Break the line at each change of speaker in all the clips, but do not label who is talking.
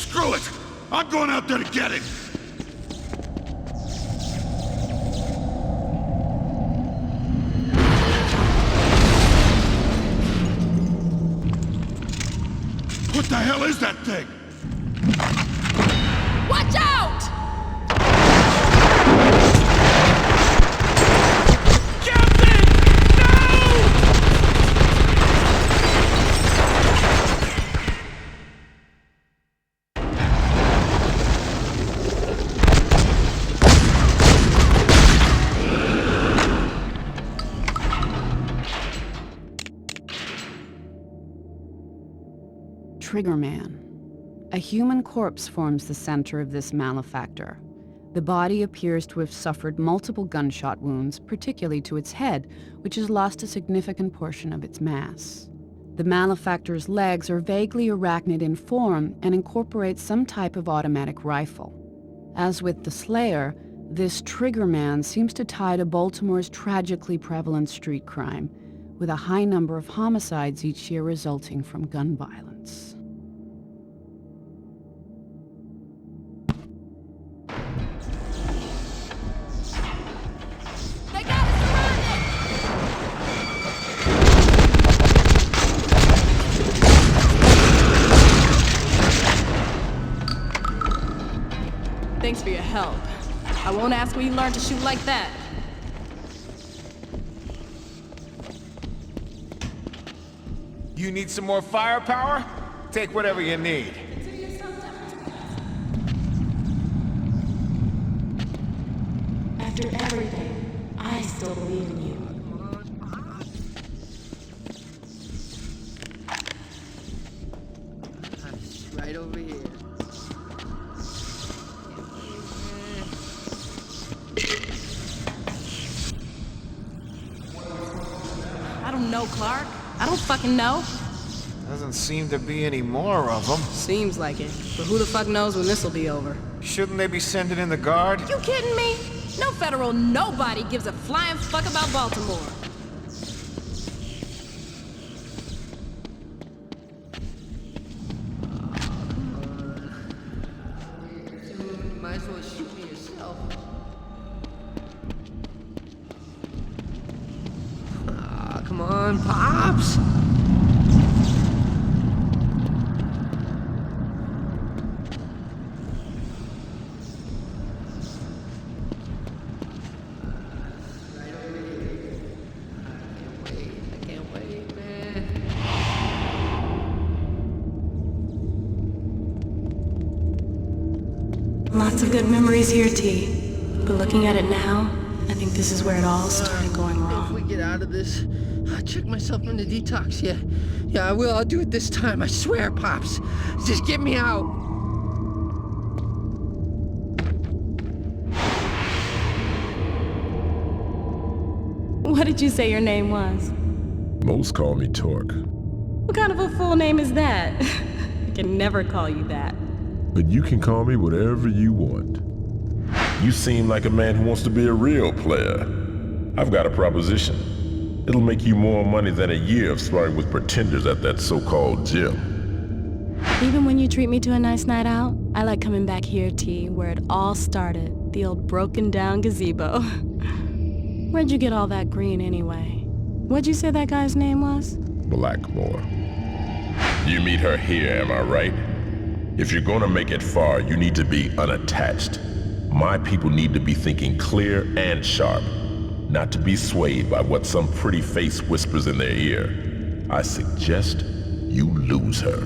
Screw it! I'm going out there to get it! What the hell is that thing?
Watch out!
Captain! No!
Triggerman. A human corpse forms the center of this malefactor. The body appears to have suffered multiple gunshot wounds, particularly to its head, which has lost a significant portion of its mass. The malefactor's legs are vaguely arachnid in form and incorporate some type of automatic rifle. As with the Slayer, this Triggerman seems to tie to Baltimore's tragically prevalent street crime, with a high number of homicides each year resulting from gun violence.
They got us surrounded!
Thanks for your help. I won't ask where you learned to shoot like that.
You need some more firepower? Take whatever you need.
After everything, I still believe in you.
Right over here.
I don't know, Clark. I don't fucking know.
Doesn't seem to be any more of them.
Seems like it. But who the fuck knows when this'll be over?
Shouldn't they be sending in the guard?
You kidding me? No federal nobody gives a flying fuck about Baltimore.
Might as well shoot me yourself. Ah, come on, Pops! I can't wait, man.
Lots of good memories here, T. But looking at it now, I think this is where it all started going
If
wrong.
we get out of this, I'll check myself into detox, yeah. Yeah, I will. I'll do it this time. I swear, Pops. Just get me out.
What did you say your name was?
Most call me Torque,
What kind of a full name is that? I can never call you that.
but you can call me whatever you want. You seem like a man who wants to be a real player. I've got a proposition. It'll make you more money than a year of sparring with pretenders at that so-called gym.
Even when you treat me to a nice night out, I like coming back here, T, where it all started. The old broken down gazebo. Where'd you get all that green anyway? What'd you say that guy's name was?
Blackmore. You meet her here, am I right? If you're gonna make it far, you need to be unattached. My people need to be thinking clear and sharp, not to be swayed by what some pretty face whispers in their ear. I suggest you lose her.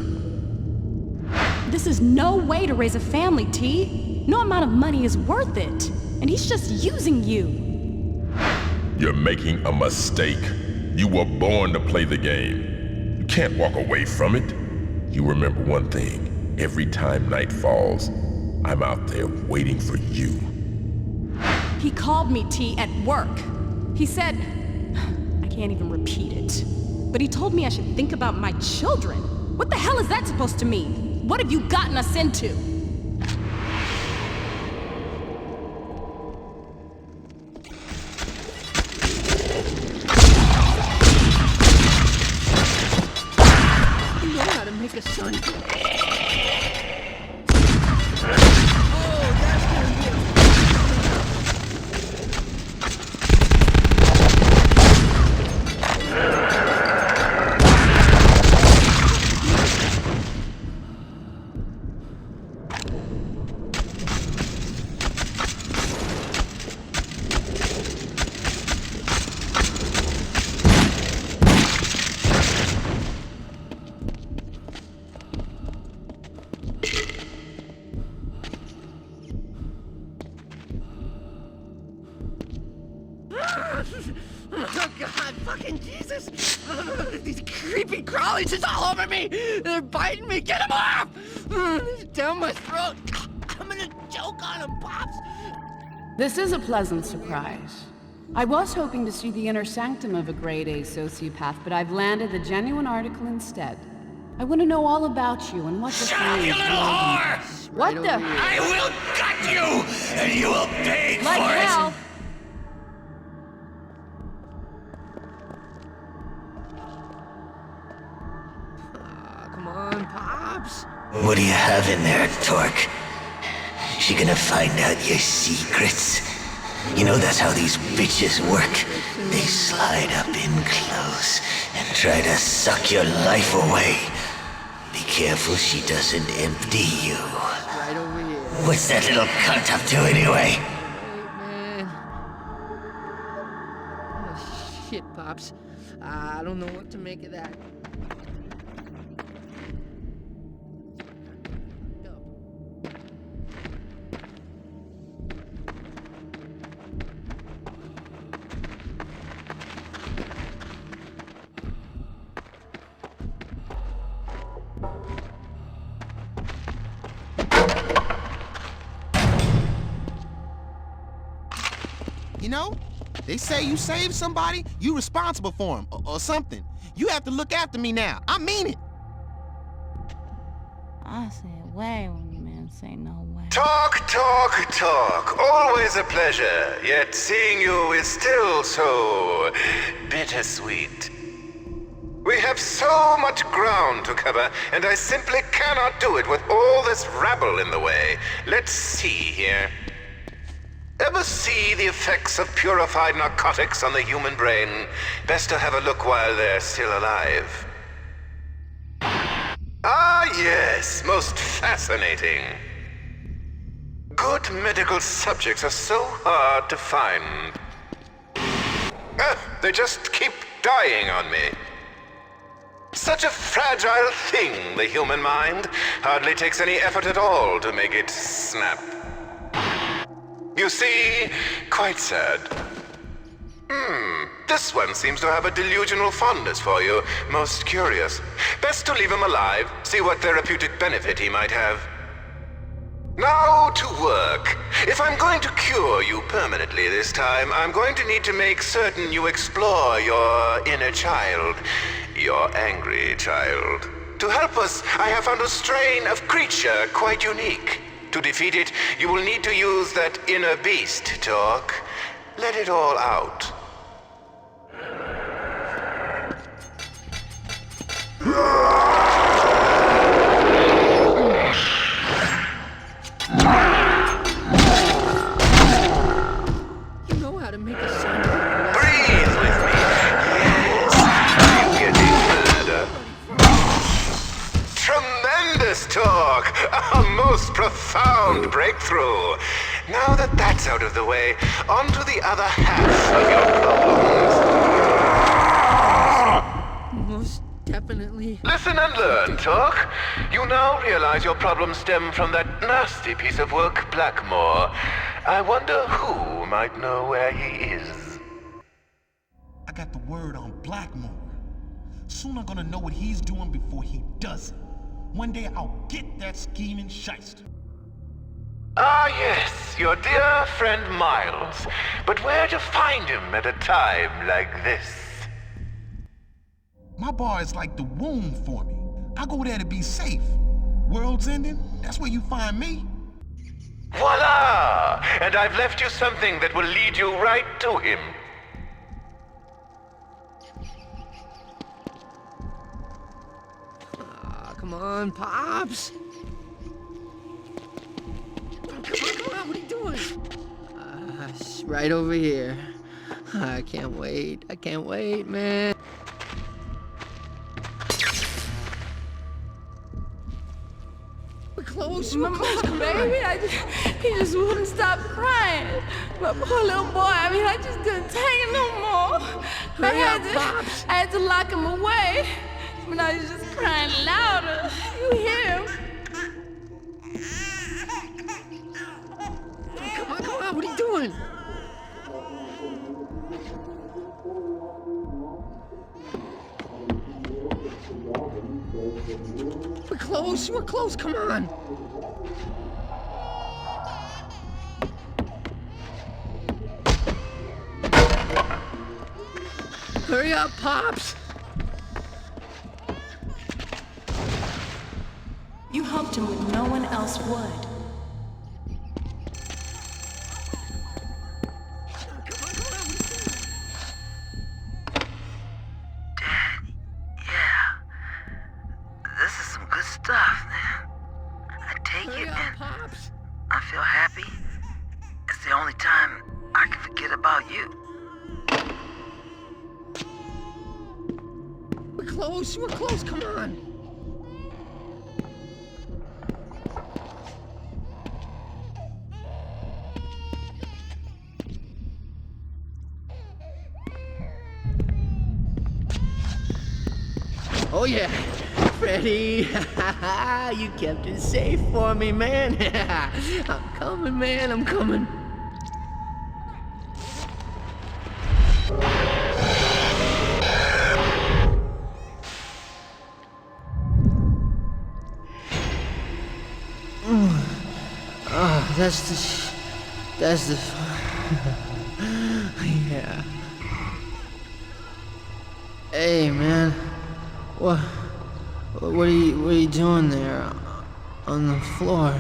This is no way to raise a family, T. No amount of money is worth it. And he's just using you.
You're making a mistake. You were born to play the game. You can't walk away from it. You remember one thing. Every time night falls, I'm out there waiting for you.
He called me, T, at work. He said... I can't even repeat it. But he told me I should think about my children. What the hell is that supposed to mean? What have you gotten us into?
You know how to make a son. Oh, that's gonna be a... Oh God, fucking Jesus! These creepy crawlies is all over me! They're biting me! Get them off! It's down my throat! I'm gonna choke on them, Pops!
This is a pleasant surprise. I was hoping to see the inner sanctum of a grade A sociopath, but I've landed the genuine article instead. I want to know all about you and what this
Shut up, you
means.
little whore!
What the?
I will gut you, and you will pay
Like
for it!
hell!
Come on, Pops!
What do you have in there, Torque? She gonna find out your secrets? You know that's how these bitches work. They slide up in close and try to suck your life away. Be careful she doesn't empty you.
Right over here.
What's that little cunt up to anyway?
Wait, man. Oh, shit, Pops. I don't know what to make of that.
You know, they say you save somebody, you responsible for them, or something. You have to look after me now. I mean it.
I say way when you man say no way.
Talk, talk, talk. Always a pleasure. Yet seeing you is still so bittersweet. We have so much ground to cover, and I simply cannot do it with all this rabble in the way. Let's see here. Ever see the effects of purified narcotics on the human brain? Best to have a look while they're still alive. Ah, yes, most fascinating. Good medical subjects are so hard to find. They just keep dying on me. Such a fragile thing, the human mind. Hardly takes any effort at all to make it snap. You see, quite sad. This one seems to have a delusional fondness for you. Most curious. Best to leave him alive, see what therapeutic benefit he might have. Now to work. If I'm going to cure you permanently this time, I'm going to need to make certain you explore your inner child. Your angry child. To help us, I have found a strain of creature quite unique. To defeat it, you will need to use that inner beast, Talk. Let it all out.
You know how to make a sound.
Breathe with me. Yes, I'm getting murder. Tremendous Talk! A most profound breakthrough. Now that that's out of the way, on to the other half of your problems.
Most definitely.
Listen and learn, Talk. You now realize your problems stem from that nasty piece of work, Blackmore. I wonder who might know where he is.
I got the word on Blackmore. Soon I'm gonna know what he's doing before he does it. One day I'll get that scheming shyster.
Ah, yes, your dear friend Miles. But where to find him at a time like this?
My bar is like the womb for me. I go there to be safe. World's ending, that's where you find me.
Voila! And I've left you something that will lead you right to him.
Come on, Pops. It's right over here. I can't wait. I can't wait, man. We're close. We're close. Come on.
Baby, he just wouldn't stop crying. My poor little boy, I just couldn't take it no more.
Hurry up, Pops.
I had to lock him away. But I was just crying louder. You hear him?
Come on, what are you doing? We're close, come on. Hurry up, Pops.
You helped him when no one else would.
We're close, come on. Oh yeah, Freddy, you kept it safe for me, man. I'm coming, man, I'm coming. That's the yeah. Hey man, what are you doing there on the floor?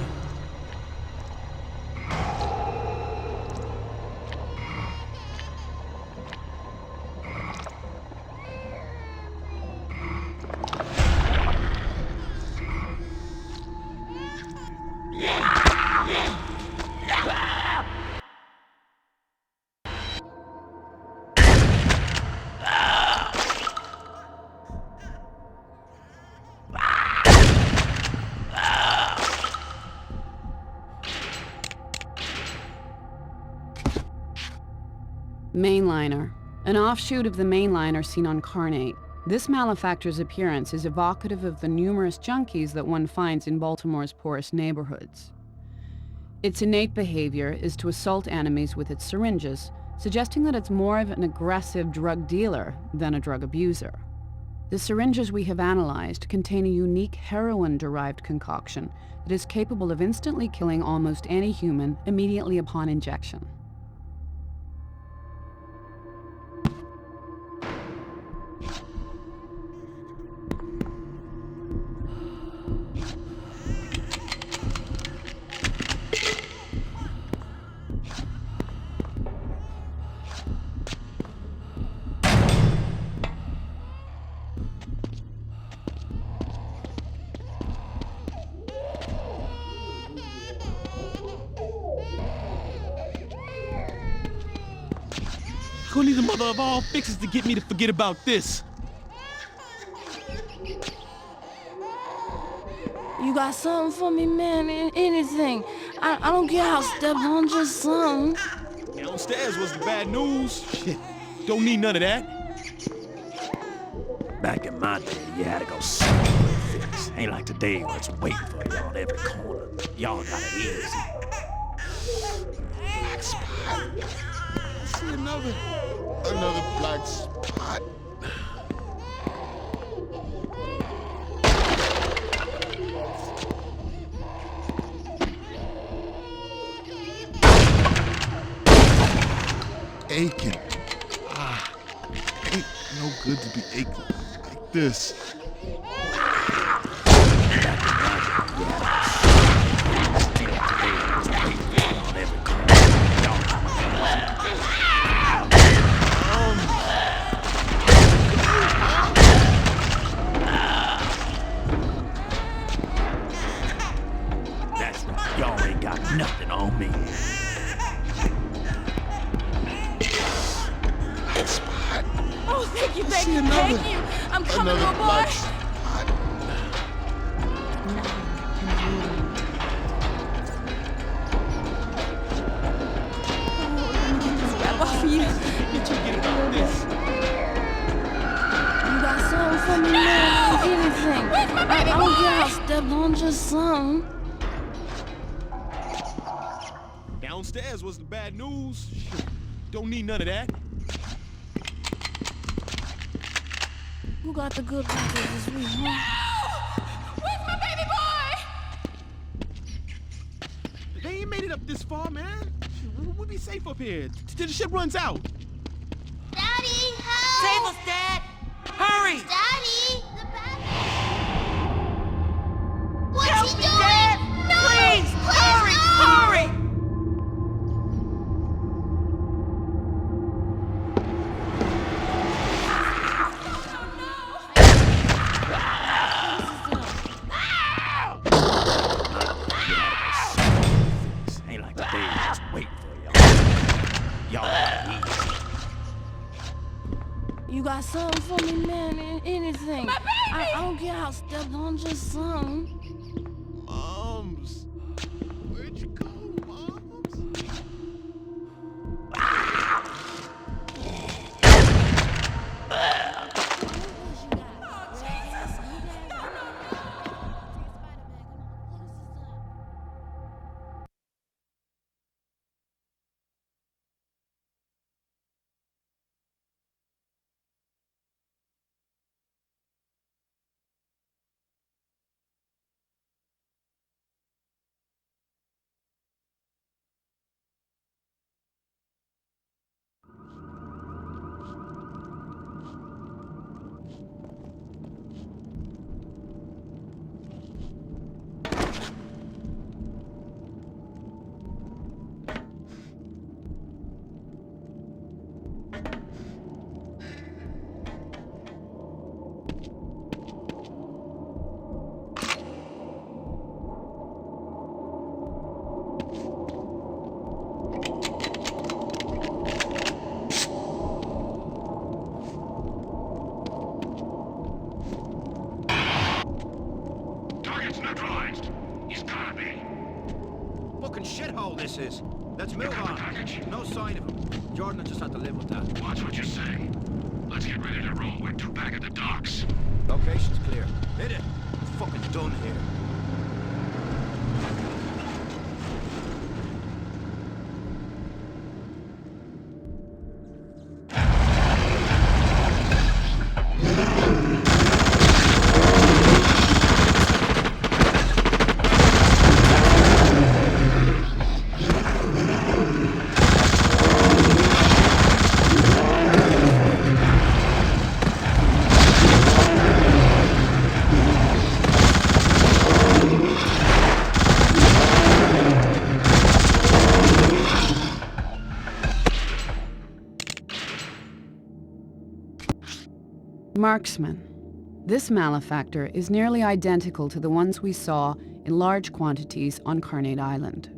Mainliner. An offshoot of the mainliner seen on Carnate. This malefactor's appearance is evocative of the numerous junkies that one finds in Baltimore's poorest neighborhoods. Its innate behavior is to assault enemies with its syringes, suggesting that it's more of an aggressive drug dealer than a drug abuser. The syringes we have analyzed contain a unique heroin-derived concoction that is capable of instantly killing almost any human immediately upon injection.
Gonna need the mother of all fixes to get me to forget about this.
You got something for me, man? Anything. I don't care how step on, just something.
Downstairs was the bad news. Shit, don't need none of that.
Back in my day, you had to go somewhere fix. Ain't like today where it's waiting for you on every corner. Y'all got it easy.
Black spot. I see another black spot. Aching. Ain't no good to be aching like this.
That's right. Y'all ain't got nothing on me.
Thank you,
I
thank
see
you,
another-
thank you. I'm coming,
another
little
black
boy.
spot.
Grab off you.
Get you get about this.
You got something for me, man? Anything.
Where's my baby
I don't
boy?
care how stepped on, just something.
Downstairs was the bad news. Shit. Don't need none of that.
Who got the good package this week, huh?
Where's my baby boy?
They ain't made it up this far, man. Shit, we'll be safe up here till the ship runs out.
Daddy, help!
Save us, Dad! Hurry!
Daddy! The What's
Help
he
me,
doing?
Dad!
No!
Please, hurry!
no!
Hurry!
Ain't like the day was waiting for y'all. Y'all easy.
You got something for me, man? Anything.
My baby!
I don't care how stepped on, just something.
Moms. Where'd you go, Moms?
Target's neutralized. He's gotta be.
Fucking shithole this is. Let's move on. No sign of him. Jordan will just have to live with that.
Watch what you say. Let's get ready to roll. We're two back at the docks.
Location's clear. Hit it. We're fucking done here.
Marksman. This malefactor is nearly identical to the ones we saw in large quantities on Carnate Island.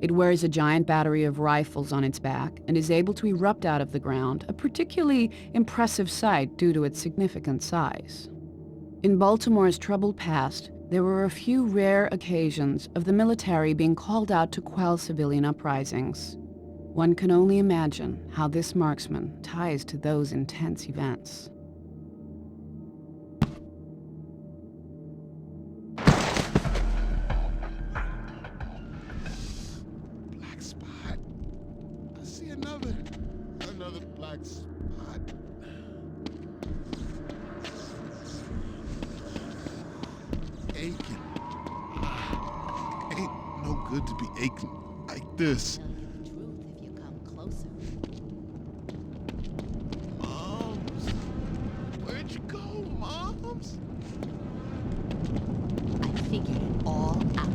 It wears a giant battery of rifles on its back and is able to erupt out of the ground, a particularly impressive sight due to its significant size. In Baltimore's troubled past, there were a few rare occasions of the military being called out to quell civilian uprisings. One can only imagine how this marksman ties to those intense events.
Black spot. I see another black spot. Aching. Ain't no good to be aching like this. Moms, where'd you go, Moms?
I figured it all out.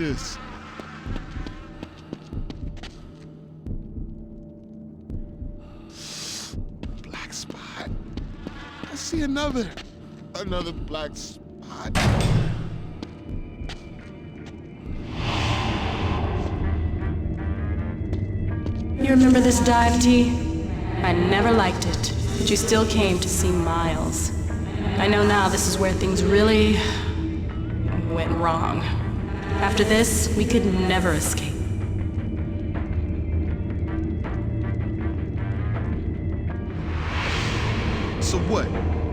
this. Black spot. I see another black spot.
You remember this dive, T? I never liked it, but you still came to see Miles. I know now this is where things really went wrong. After this, we could never escape.
So what?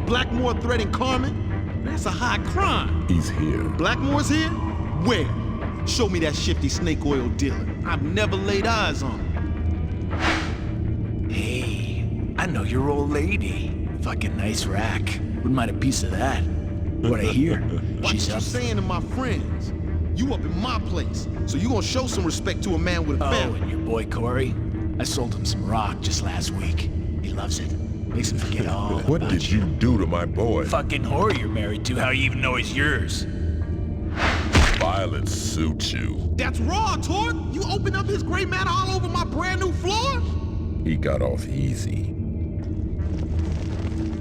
Blackmore threatening Carmen? That's a high crime.
He's here.
Blackmore's here? Where? Show me that shifty snake oil dealer. I've never laid eyes on him.
Hey, I know your old lady. Fucking nice rack. Wouldn't mind a piece of that. What I hear,
What
she's
you
up.
saying to my friends? You up in my place, so you gonna show some respect to a man with a
Oh,
family.
and your boy Corey? I sold him some rock just last week. He loves it. Makes him forget all
What
about
did you do to my boy?
Fucking whore you're married to. How you even know it's yours?
Violence suits you.
That's raw, Torque! You opened up his gray matter all over my brand new floor?
He got off easy.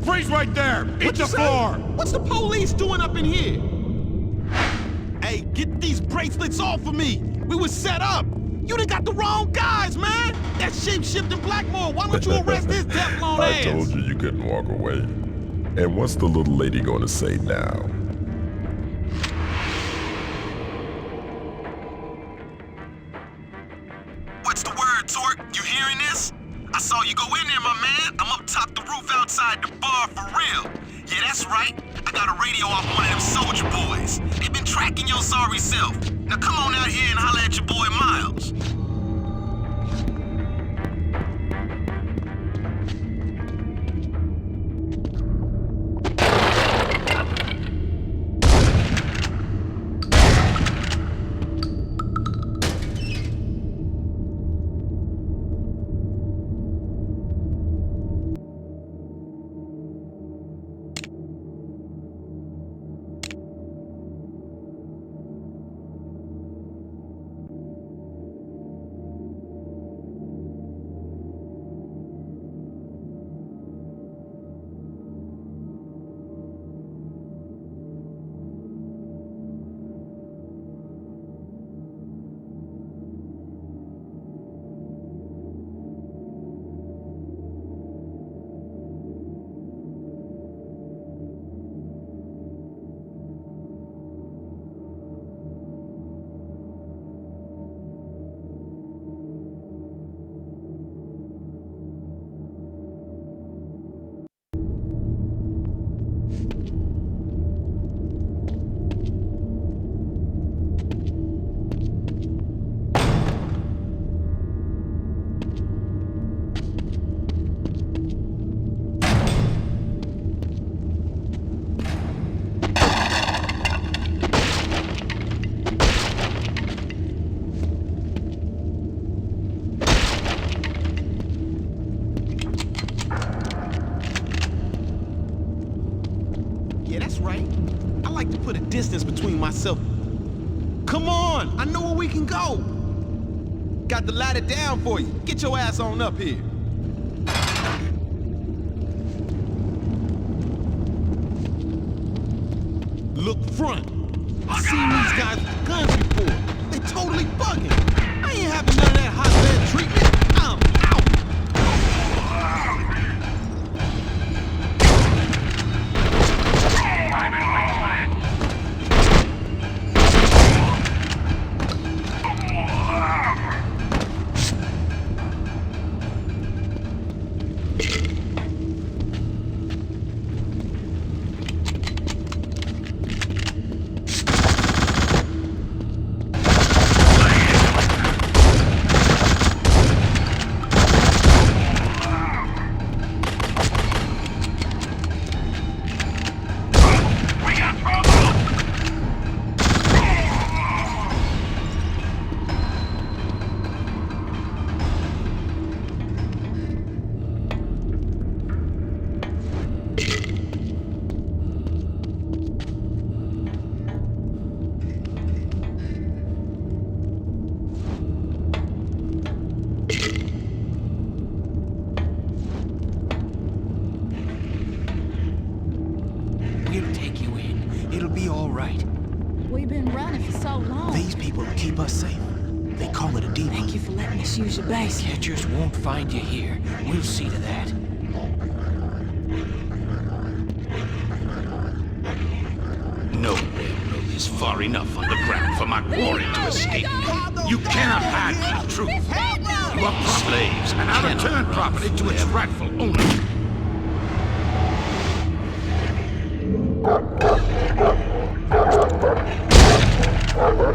Freeze right there! Hit the floor! What's the police doing up in here? Hey, get these bracelets off of me! We was set up! You done got the wrong guys, man! That shape-shifting Blackmore, why don't you arrest his Teflon
I
ass?
told you couldn't walk away. And what's the little lady gonna say now?
What's the word, Torque? You hearing this? I saw you go in there, my man. I'm up top the roof outside the bar for real. Yeah, that's right. I got a radio off one of them soldier boys. They been tracking your sorry self. Now come on out here and holler at your boy Miles.
Yeah, that's right. I like to put a distance between myself. Come on, I know where we can go. Got the ladder down for you. Get your ass on up here. Look front. I've seen these guys with guns before. They totally bugging. I ain't having none of that hotbed treatment. I'm out.
you for letting us use your base.
Catchers won't find you here. We'll see to that.
No railroad is far enough underground for my quarry to escape. You cannot hide the truth. You are slaves and I return property to its rightful owner.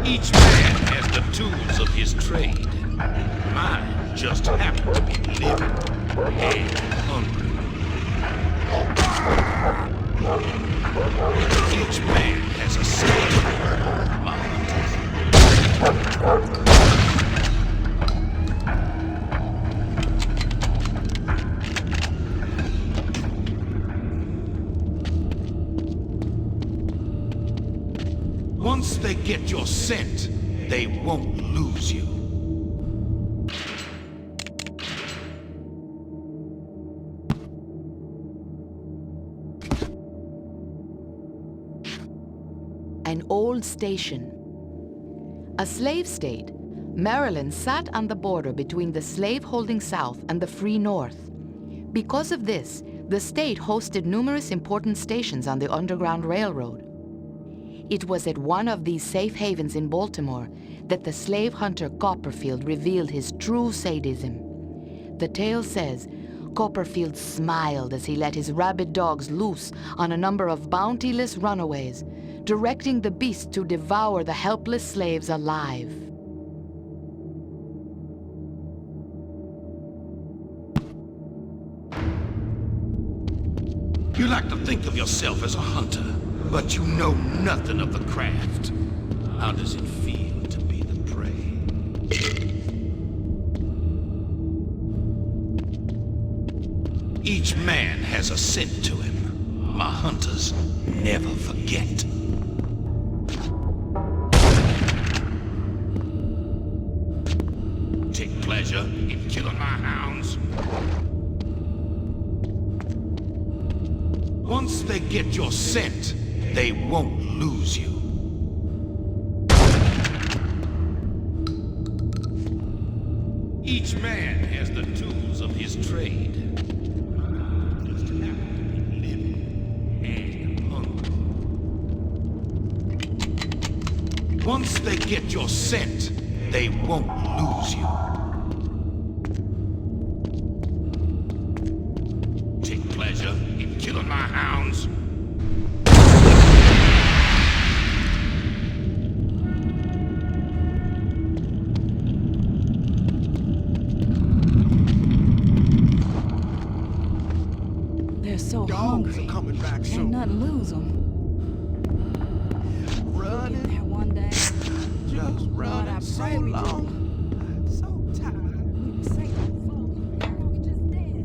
Each man has the tools of his trade. Mine just happen to be living and hungry. Each man has a skill. My Once they get your scent, they won't lose you.
An old station. A slave state, Maryland sat on the border between the slave-holding South and the free North. Because of this, the state hosted numerous important stations on the Underground Railroad. It was at one of these safe havens in Baltimore that the slave hunter Copperfield revealed his true sadism. The tale says, Copperfield smiled as he let his rabid dogs loose on a number of bountiless runaways, directing the beasts to devour the helpless slaves alive.
You like to think of yourself as a hunter, but you know nothing of the craft. How does it feel to be the prey? Each man has a scent to him. My hunters never forget. Take pleasure in killing my hounds. Once they get your scent, they won't lose you. Each man has the tools of his trade. Once they get your scent, they won't lose you. Take pleasure in killing my hounds.
They're so hungry.
Coming back
Can't
soon.
not lose them.
Running.
Get there one day.
Just running so
pray we
long. I'm so tired.
We were safe before. Now we just dead.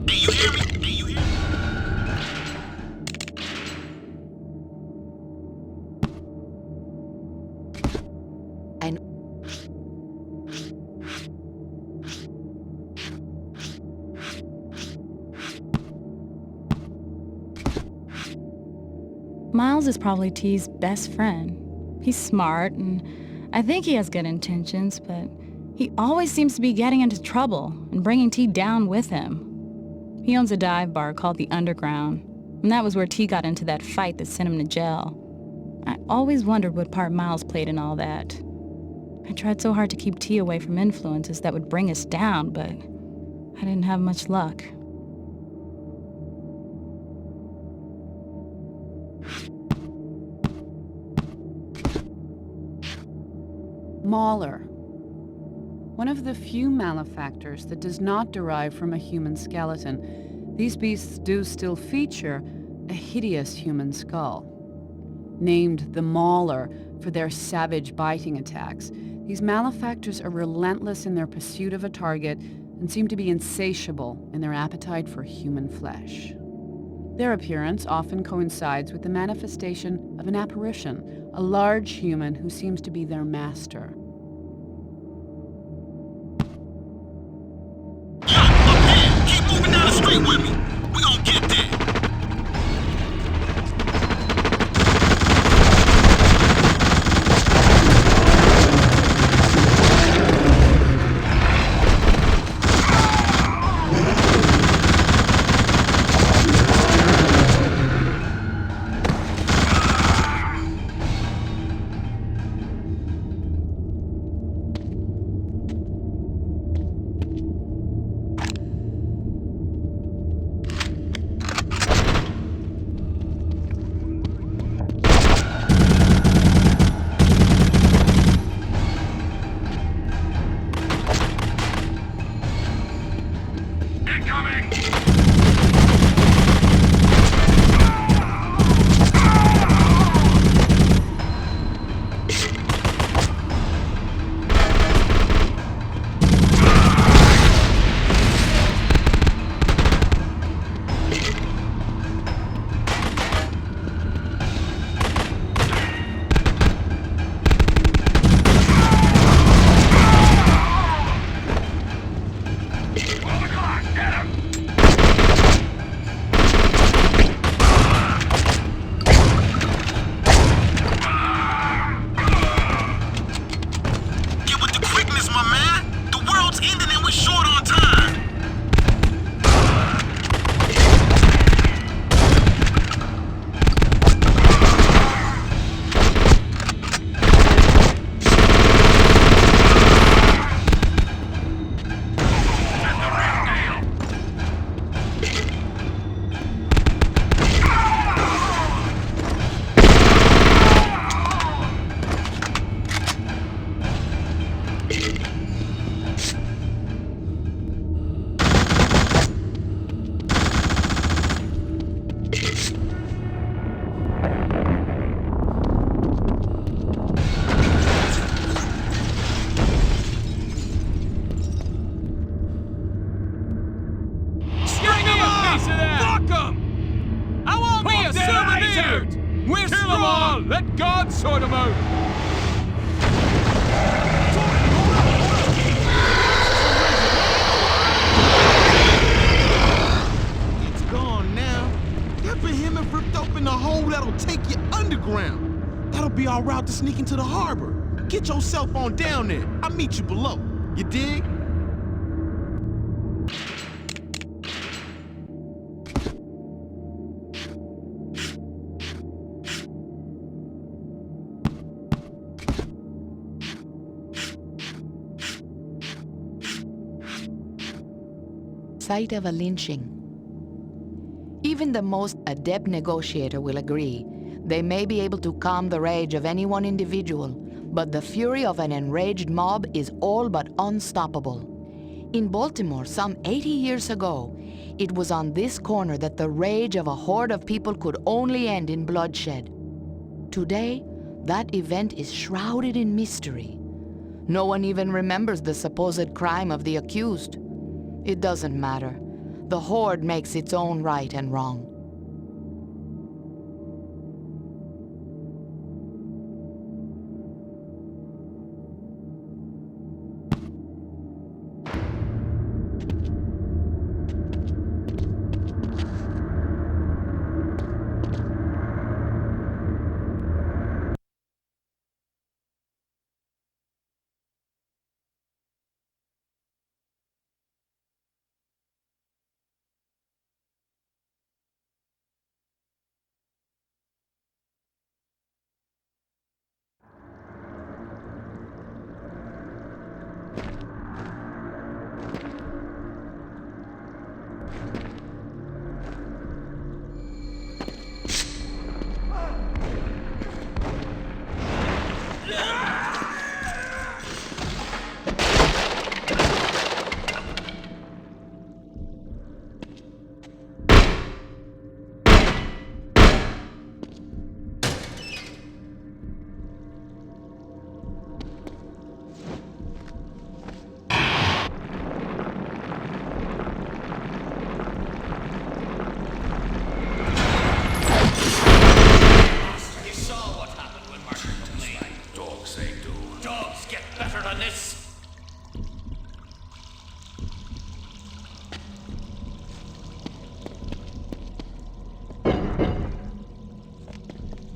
Do you hear me? Do you hear me?
And
Miles is probably T's best friend. He's smart, and I think he has good intentions, but he always seems to be getting into trouble and bringing T down with him. He owns a dive bar called the Underground, and that was where T got into that fight that sent him to jail. I always wondered what part Miles played in all that. I tried so hard to keep T away from influences that would bring us down, but I didn't have much luck.
Mauler. One of the few malefactors that does not derive from a human skeleton, these beasts do still feature a hideous human skull. Named the Mauler for their savage biting attacks, these malefactors are relentless in their pursuit of a target and seem to be insatiable in their appetite for human flesh. Their appearance often coincides with the manifestation of an apparition, a large human who seems to be their master.
Keep moving down the street with me. We gonna get there.
We're
Kill 'em
strong!
all!
Let God sort them out!
It's gone now. That behemoth ripped open the hole that'll take you underground. That'll be our route to sneak into the harbor. Get yourself on down there. I'll meet you below. You dig?
Site of a lynching. Even the most adept negotiator will agree they may be able to calm the rage of any one individual, but the fury of an enraged mob is all but unstoppable. In Baltimore, some 80 years ago, it was on this corner that the rage of a horde of people could only end in bloodshed. Today, that event is shrouded in mystery. No one even remembers the supposed crime of the accused. It doesn't matter. The horde makes its own right and wrong.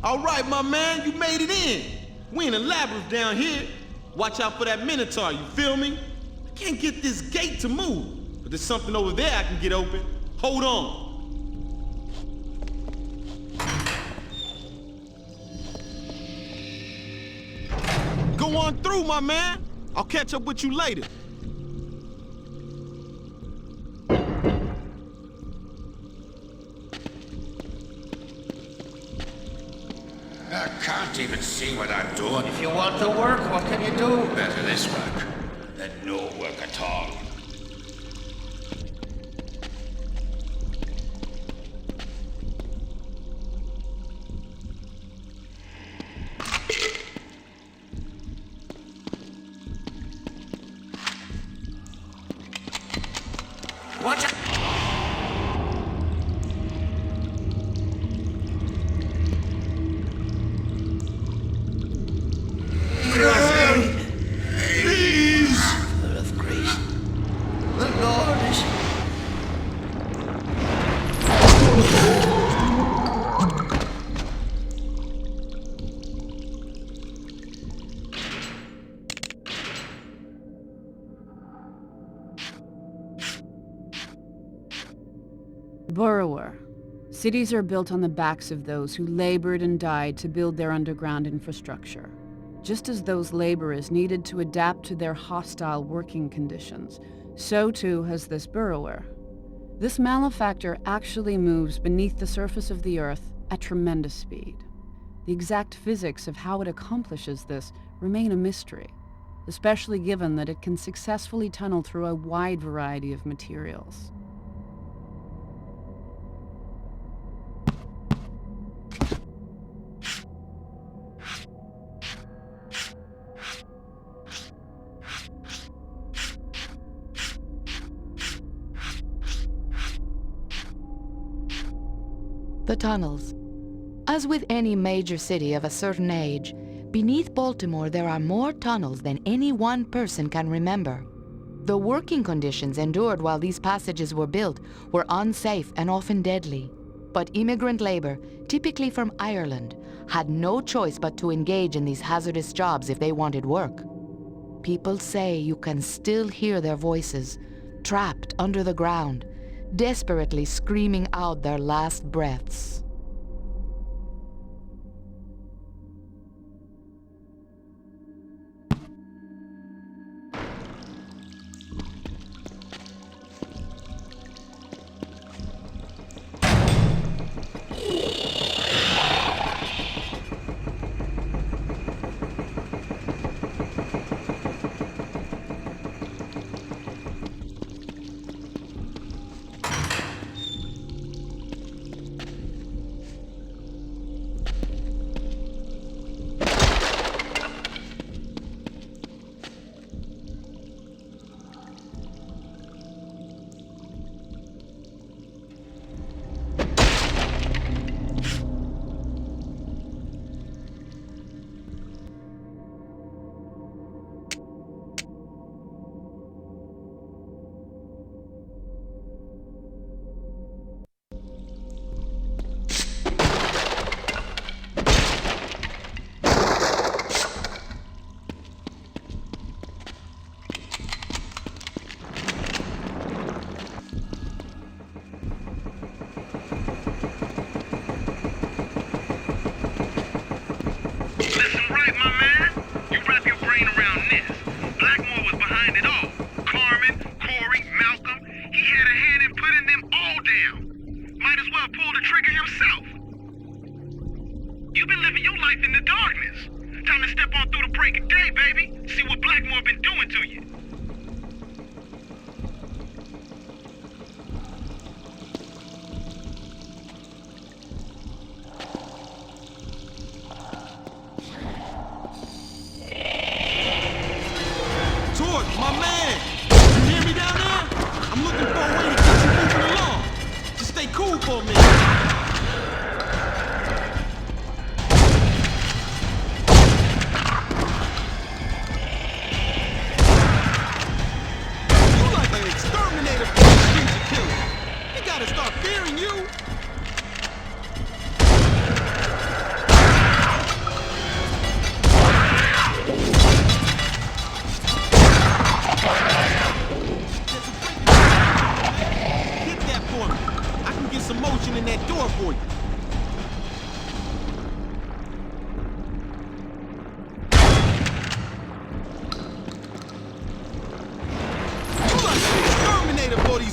All right, my man, you made it in. We in a labyrinth down here. Watch out for that Minotaur, you feel me? I can't get this gate to move, but there's something over there I can get open. Hold on. Go on through, my man. I'll catch up with you later.
I can't even see what I'm doing. If you want to work, what can you do? Better this work than no work at all. Watch out!
Please! Mother of grace. The Lord is...
Borrower. Cities are built on the backs of those who labored and died to build their underground infrastructure. Just as those laborers needed to adapt to their hostile working conditions, so too has this burrower. This malefactor actually moves beneath the surface of the earth at tremendous speed. The exact physics of how it accomplishes this remain a mystery, especially given that it can successfully tunnel through a wide variety of materials.
The tunnels. As with any major city of a certain age, beneath Baltimore there are more tunnels than any one person can remember. The working conditions endured while these passages were built were unsafe and often deadly. But immigrant labor, typically from Ireland, had no choice but to engage in these hazardous jobs if they wanted work. People say you can still hear their voices, trapped under the ground, desperately screaming out their last breaths.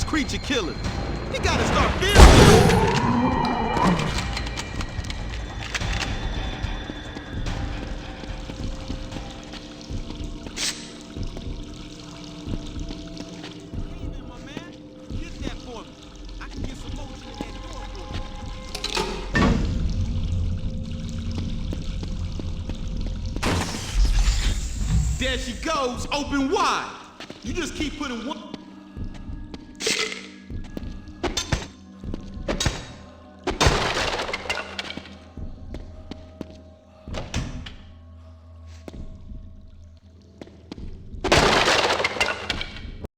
Creature killers. You gotta start fearing. There she goes, open wide. You just keep putting one.